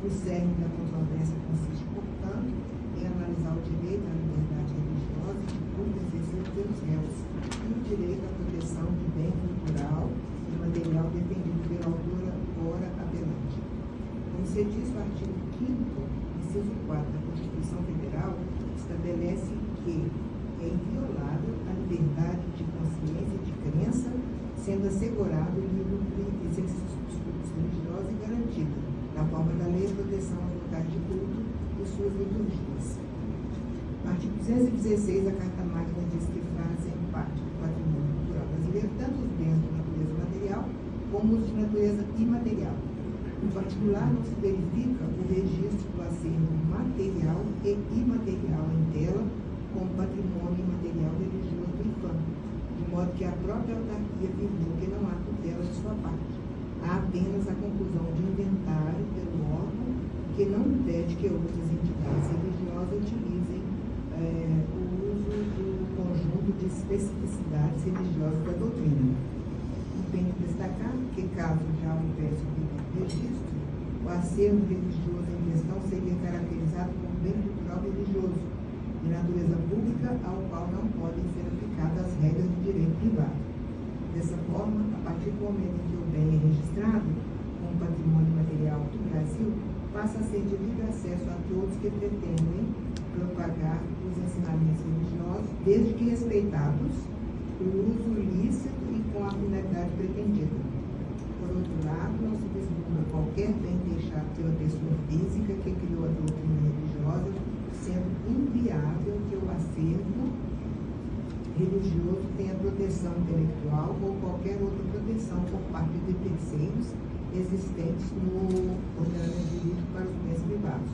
O cerne da controvérsia consiste, portanto, em analisar o direito à liberdade religiosa de culto exercido pelos réus e o direito à proteção de bem cultural e material defendido pela autora ora apelante. Como se diz no artigo 5º, inciso 4 da Constituição Federal, estabelece que é inviolável a liberdade de consciência e de crença, sendo assegurado o livre exercício religioso e garantido, na forma da lei, a proteção aos locais de culto e suas liturgias. No artigo 216 da Carta Magna diz que fazem parte do patrimônio cultural brasileiro tanto os bens de natureza material como os de natureza imaterial. Em particular, não se verifica o registro do acervo material e imaterial em tela como patrimônio imaterial religioso do IFAM, de modo que a própria autarquia afirmou que não há tutela de sua parte. Há apenas a conclusão de inventário pelo órgão que não impede que outras entidades religiosas utilizem o uso do conjunto de especificidades religiosas da doutrina. Convém destacar que, caso já houvesse o registro, o acervo religioso em questão seria caracterizado como bem cultural religioso, de natureza pública, ao qual não podem ser aplicadas as regras de direito privado. Dessa forma, a partir do momento em que o bem é registrado como patrimônio material do Brasil, passa a ser de livre acesso a todos que pretendem propagar os ensinamentos religiosos, desde que respeitados o uso lícito e com a finalidade pretendida. Por outro lado, não se vislumbra qualquer bem deixado pela pessoa física que criou a doutrina religiosa, sendo inviável que o acervo religioso tenha proteção intelectual ou qualquer outra proteção por parte de terceiros existentes no ordenamento jurídico para os bens privados.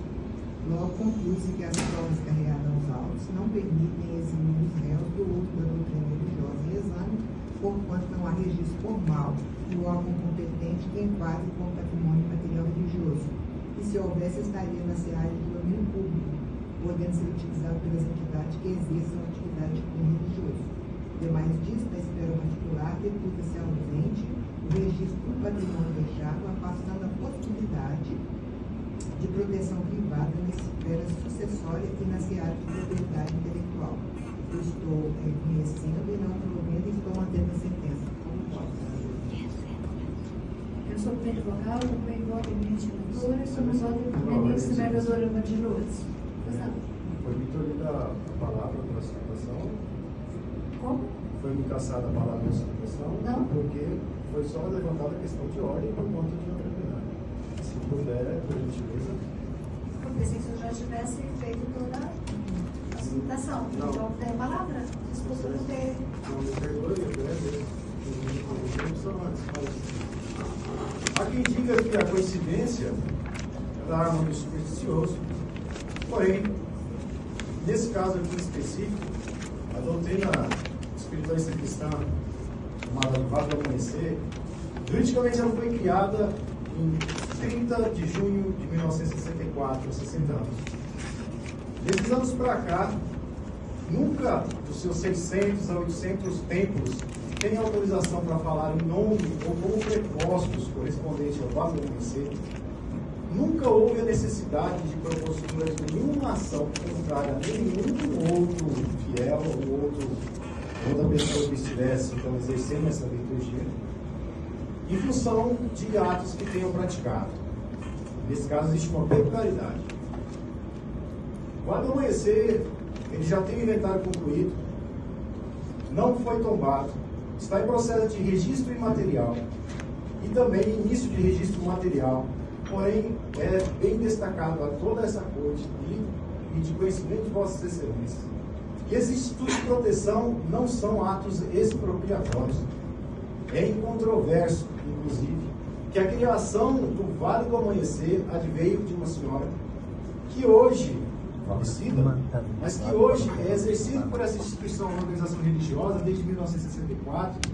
Logo, conclui-se que as provas carregadas aos autos não permitem eximir os réus do uso da doutrina religiosa em exame, porquanto não há registro formal do órgão competente que enquadre como patrimônio material religioso. E se houvesse, estaria na seara de domínio público, podendo ser utilizado pelas entidades que exerçam atividade de cunho religioso. Demais disso, na esfera particular, reputa-se ausente o registro do patrimônio deixado, afastando a possibilidade de proteção privada na esfera sucessória e na seara de propriedade intelectual. Eu estou reconhecendo e não promovendo e estou mantendo a sentença. Como pode? Eu sou primeiro vogal, acompanho voto eminente relatora e somos voto eminente desembargadora de Lourdes. Foi me tolhida a palavra para a sustentação? Como? Foi me caçada a palavra para a sustentação? Não. Porque foi só levantada a questão de ordem por conta de outra verdade. Se puder, por gentileza. Eu pensei que o senhor já tivesse feito toda a sustentação. Não. Então, tem a palavra? Desculpa por ter. Não me perdoe, eu agradeço. Há quem diga que a coincidência é da arma do supersticioso. Porém, nesse caso aqui específico, a doutrina espiritualista cristã, chamada do Vale do Amanhecer, juridicamente ela foi criada em 30 de junho de 1964, há 60 anos. Desses anos para cá, nunca dos seus 600 a 800 templos tem autorização para falar em nome ou como prepostos correspondentes ao Vale do Amanhecer. Nunca houve a necessidade de propostura de nenhuma ação contrária a nenhum outro fiel ou outra pessoa que estivesse então, exercendo essa liturgia, em função de atos que tenham praticado. Nesse caso, existe uma peculiaridade. O Vale do Amanhecer, ele já tem o inventário concluído, não foi tombado, está em processo de registro imaterial e também início de registro material. Porém, é bem destacado a toda essa corte e de conhecimento de Vossas Excelências que esses institutos de proteção não são atos expropriatórios. É incontroverso, inclusive, que a criação do Vale do Amanhecer adveio de uma senhora que hoje, falecida, mas que hoje é exercida por essa instituição, uma organização religiosa, desde 1964,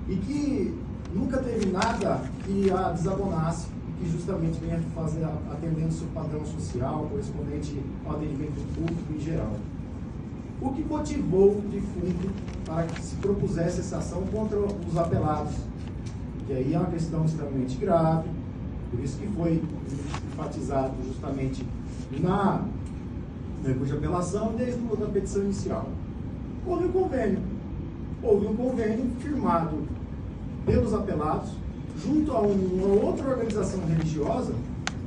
e que nunca teve nada que a desabonasse, que justamente venha atendendo seu padrão social, correspondente ao atendimento público em geral. O que motivou, de fundo, para que se propusesse essa ação contra os apelados? Que aí é uma questão extremamente grave, Por isso que foi enfatizado justamente na recurso de apelação desde a petição inicial. Houve um convênio firmado pelos apelados junto a uma outra organização religiosa,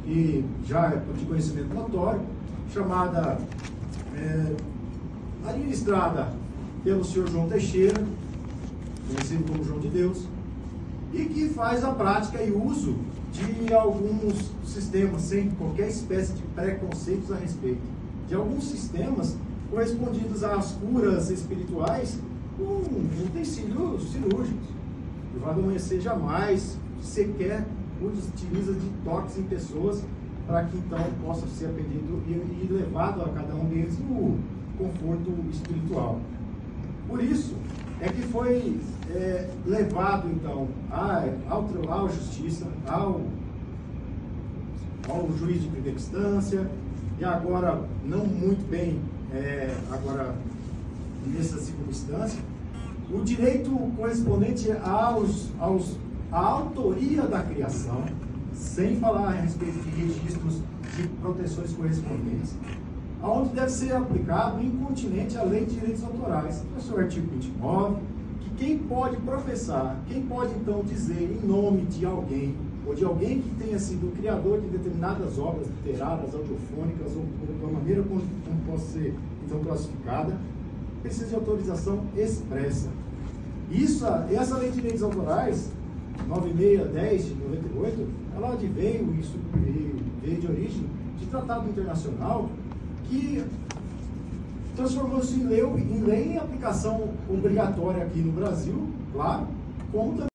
que já é de conhecimento notório, chamada, administrada pelo senhor João Teixeira, conhecido como João de Deus, e que faz a prática e uso de alguns sistemas, sem qualquer espécie de preconceitos a respeito, de alguns sistemas correspondidos às curas espirituais com utensílios cirúrgicos. O Vai do Amanhecer jamais sequer utiliza de toques em pessoas para que então possa ser atendido e levado a cada um deles no conforto espiritual. Por isso é que foi levado então à justiça, ao juiz de primeira instância, e agora não muito bem agora nessa segunda instância, o direito correspondente à autoria da criação, sem falar a respeito de registros de proteções correspondentes, aonde deve ser aplicado incontinente a lei de direitos autorais. É o seu artigo 29, que quem pode professar, quem pode então dizer em nome de alguém, ou de alguém que tenha sido o criador de determinadas obras literárias, audiofônicas, ou da maneira como possa ser então classificada, precisa de autorização expressa. Essa lei de direitos autorais, 9610 de 98, ela veio de origem de tratado internacional que transformou-se em lei em aplicação obrigatória aqui no Brasil, claro, como também